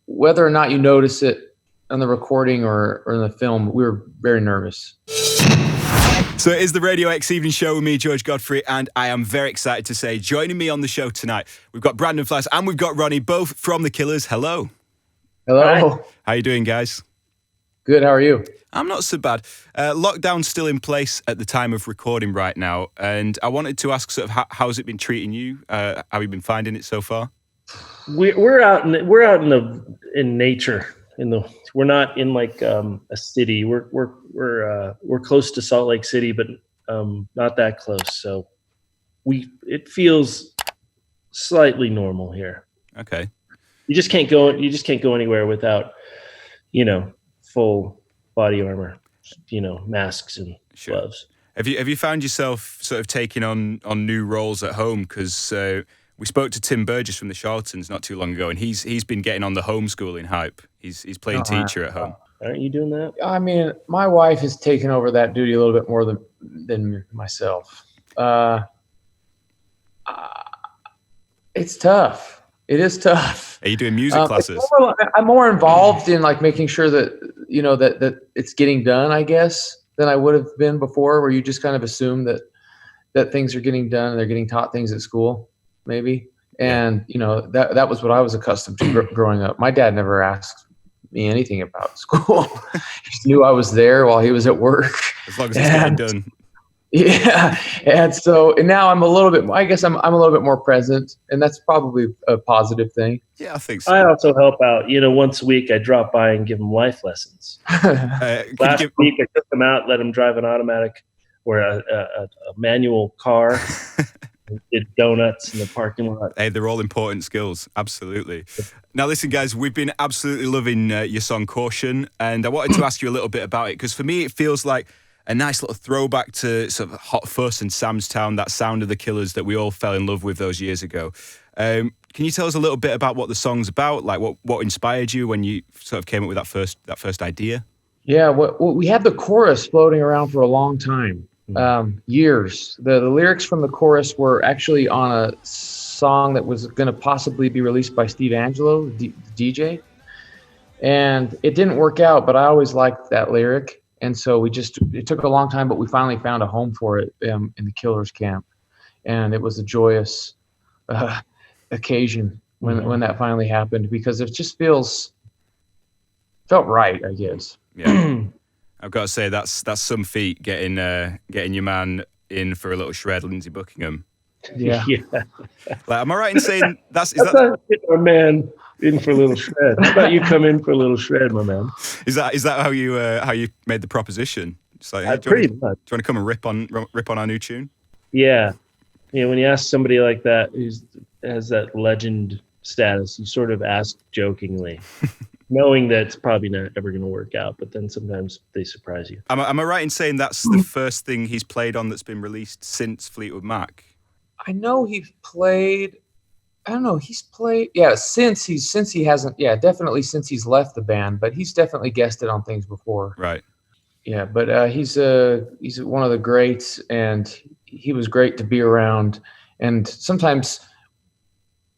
whether or not you notice it on the recording or in the film, we were very nervous. So it is the Radio X Evening Show with me, George Godfrey, and I am very excited to say, joining me on the show tonight, we've got Brandon Flass and we've got Ronnie, both from The Killers. Hello. Hello. Hi. How you doing, guys? Good, how are you? I'm not so bad. Lockdown's still in place at the time of recording right now, and I wanted to ask sort of how's it been treating you? How have you been finding it so far? We're out in nature. We're not in like a city. We're close to Salt Lake City, but not that close. So it feels slightly normal here. Okay. You just can't go anywhere without, full body armor, masks and gloves. Have you found yourself sort of taking on new roles at home? Because we spoke to Tim Burgess from the Charlatans not too long ago, and he's been getting on the homeschooling hype. He's playing teacher at home. Aren't you doing that? I mean, my wife has taken over that duty a little bit more than myself. It's tough. It is tough. Are you doing music classes? I'm more involved in like making sure that that it's getting done, I guess, than I would have been before, where you just kind of assume that things are getting done and they're getting taught things at school, maybe. And that was what I was accustomed to growing up. My dad never asked me anything about school. He just knew I was there while he was at work. As long as it's getting done. Yeah, and now I'm a little bit. I guess I'm a little bit more present, and that's probably a positive thing. Yeah, I think so. I also help out. Once a week I drop by and give them life lessons. Last week I took them out, let them drive an automatic or a manual car. Did donuts in the parking lot. Hey, they're all important skills. Absolutely. Now, listen, guys, we've been absolutely loving your song Caution, and I wanted to ask you a little bit about it because for me, it feels like a nice little throwback to sort of Hot Fuss and Sam's Town, that sound of the Killers that we all fell in love with those years ago. Can you tell us a little bit about what the song's about? Like what inspired you when you sort of came up with that first idea? Yeah, we had the chorus floating around for a long time, years. The lyrics from the chorus were actually on a song that was going to possibly be released by Steve Angelo, the DJ. And it didn't work out, but I always liked that lyric. And so it took a long time, but we finally found a home for it in the Killers camp. And it was a joyous occasion when that finally happened, because it just felt right, I guess. Yeah. I've got to say that's some feat getting your man in for a little shred, Lindsey Buckingham. Yeah. Like, am I right in saying that's not a man in for a little shred? How about you come in for a little shred, my man? Is that how you made the proposition? It's like, hey, pretty much. Do you want to come and rip on our new tune? Yeah. When you ask somebody like that who has that legend status, you sort of ask jokingly, knowing that it's probably not ever going to work out. But then sometimes they surprise you. Am I right in saying that's the first thing he's played on that's been released since Fleetwood Mac? I know he's played. I don't know. He's played. Yeah, since he hasn't. Yeah, definitely since he's left the band. But he's definitely guested on things before. Right. Yeah, but he's one of the greats, and he was great to be around. And sometimes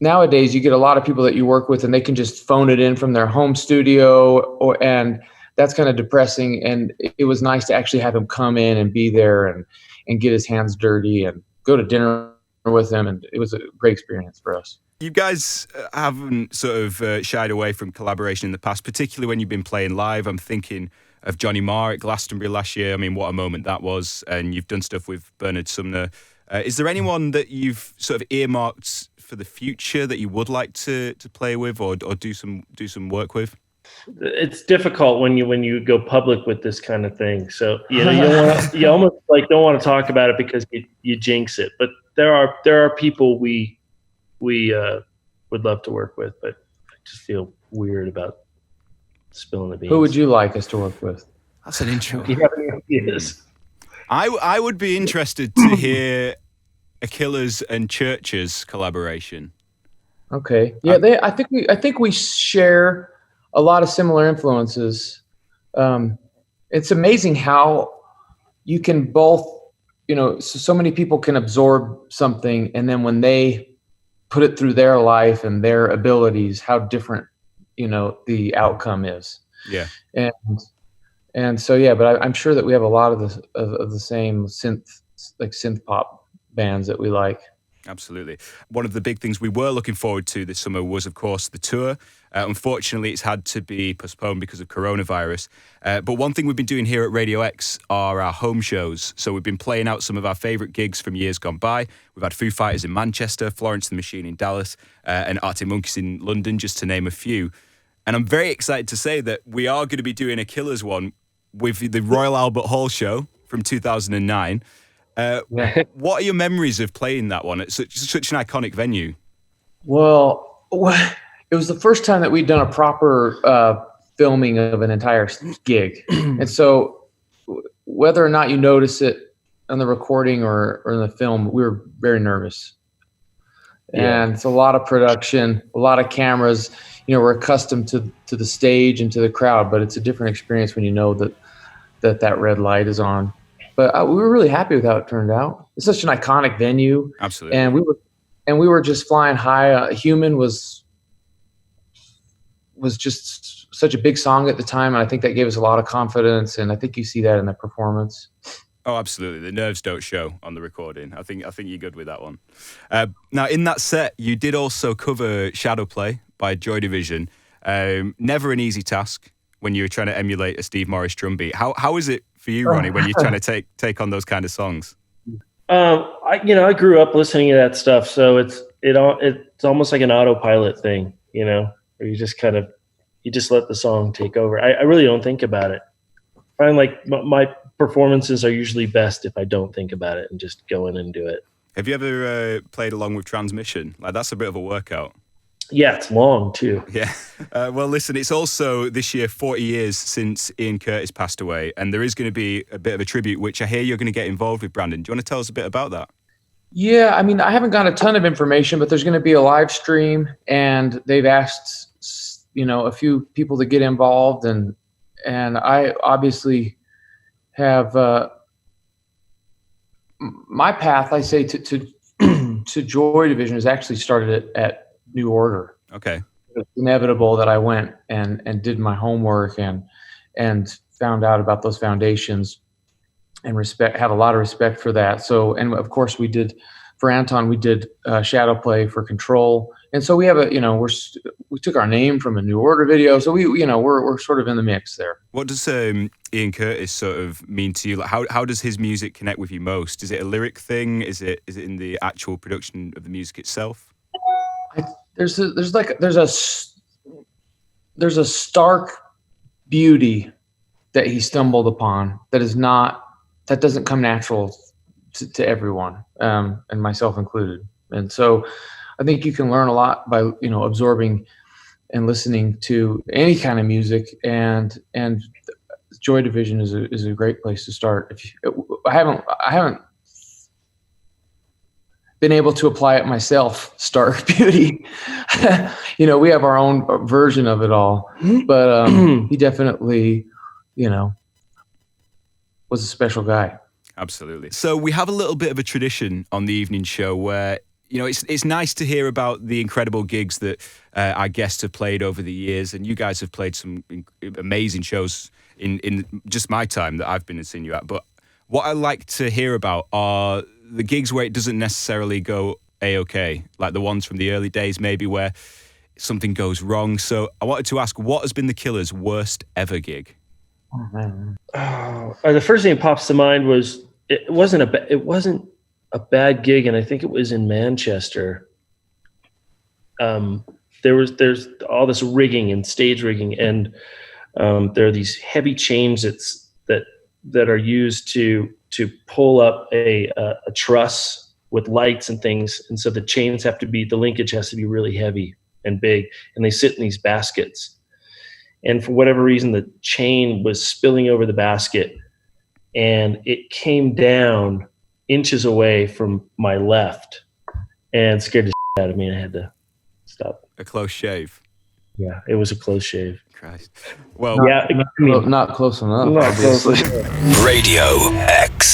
nowadays you get a lot of people that you work with, and they can just phone it in from their home studio, and that's kind of depressing. And it was nice to actually have him come in and be there and get his hands dirty and go to dinner with him, and it was a great experience for us. You guys haven't sort of shied away from collaboration in the past, particularly when you've been playing live. I'm thinking of Johnny Marr at Glastonbury last year. I mean, what a moment that was. And you've done stuff with Bernard Sumner. Is there anyone that you've sort of earmarked for the future that you would like to play with or do some work with? It's difficult when you go public with this kind of thing. So you almost like don't want to talk about it because you jinx it. But there are people we would love to work with, but I just feel weird about spilling the beans. Who would you like us to work with? That's an intro. Do you have any ideas? I would be interested to hear a Killers and Churches collaboration. Okay. Yeah, I think we share a lot of similar influences. It's amazing how you can both, so many people can absorb something, and then when they put it through their life and their abilities, how different the outcome is. Yeah. And so, yeah, but I'm sure that we have a lot of the same synth pop bands that we like. Absolutely. One of the big things we were looking forward to this summer was, of course, the tour. Unfortunately, it's had to be postponed because of coronavirus. But one thing we've been doing here at Radio X are our home shows. So we've been playing out some of our favourite gigs from years gone by. We've had Foo Fighters in Manchester, Florence and the Machine in Dallas, and Arctic Monkeys in London, just to name a few. And I'm very excited to say that we are going to be doing a Killers one with the Royal Albert Hall show from 2009. What are your memories of playing that one at such an iconic venue? Well, it was the first time that we'd done a proper filming of an entire gig. And so whether or not you notice it on the recording or in the film, we were very nervous. And it's a lot of production, a lot of cameras. We're accustomed to the stage and to the crowd, but it's a different experience when you know that red light is on. But we were really happy with how it turned out. It's such an iconic venue. Absolutely. And we were just flying high. Human was just such a big song at the time, and I think that gave us a lot of confidence. And I think you see that in the performance. Oh, absolutely. The nerves don't show on the recording. I think you're good with that one. Now, in that set, you did also cover Shadow Play by Joy Division. Never an easy task when you're trying to emulate a Steve Morris drum beat. How is it for you, Ronnie, when you're trying to take on those kind of songs? I grew up listening to that stuff, so it's almost like an autopilot thing, where you just let the song take over. I really don't think about it. I find like my performances are usually best if I don't think about it and just go in and do it. Have you ever played along with Transmission? Like, that's a bit of a workout. Yeah, it's long too. Yeah. Well, listen, it's also this year 40 years since Ian Curtis passed away, and there is going to be a bit of a tribute, which I hear you're going to get involved with, Brandon. Do you want to tell us a bit about that? Yeah, I mean, I haven't got a ton of information, but there's going to be a live stream, and they've asked, a few people to get involved, and I obviously have my path. I say to Joy Division has actually started at New Order. Okay. It's inevitable that I went and did my homework and found out about those foundations and had a lot of respect for that. So, and of course we did for Anton, we did Shadow Play for Control. And so we have we took our name from a New Order video. So we're sort of in the mix there. What does Ian Curtis sort of mean to you? Like, how does his music connect with you most? Is it a lyric thing? Is it in the actual production of the music itself? There's a stark beauty that he stumbled upon that doesn't come natural to everyone, and myself included. And so I think you can learn a lot by absorbing and listening to any kind of music, and Joy Division is a great place to start. I haven't been able to apply it myself, stark beauty. We have our own version of it all, but he definitely, was a special guy. Absolutely. So we have a little bit of a tradition on the evening show where, it's nice to hear about the incredible gigs that our guests have played over the years, and you guys have played some amazing shows in just my time that I've been and seen you at. But what I like to hear about are the gigs where it doesn't necessarily go A-OK, like the ones from the early days maybe where something goes wrong. So I wanted to ask, what has been the Killers' worst ever gig? Oh, man. The first thing that pops to mind was it wasn't a bad gig, and I think it was in Manchester. There's all this rigging and stage rigging, and there are these heavy chains that are used to pull up a truss with lights and things, and so the linkage has to be really heavy and big, and they sit in these baskets. And for whatever reason, the chain was spilling over the basket, and it came down inches away from my left and scared the shit out of me. I had to stop. A close shave. Yeah, it was a close shave. Christ. Well, not close enough. Not close enough. Radio X.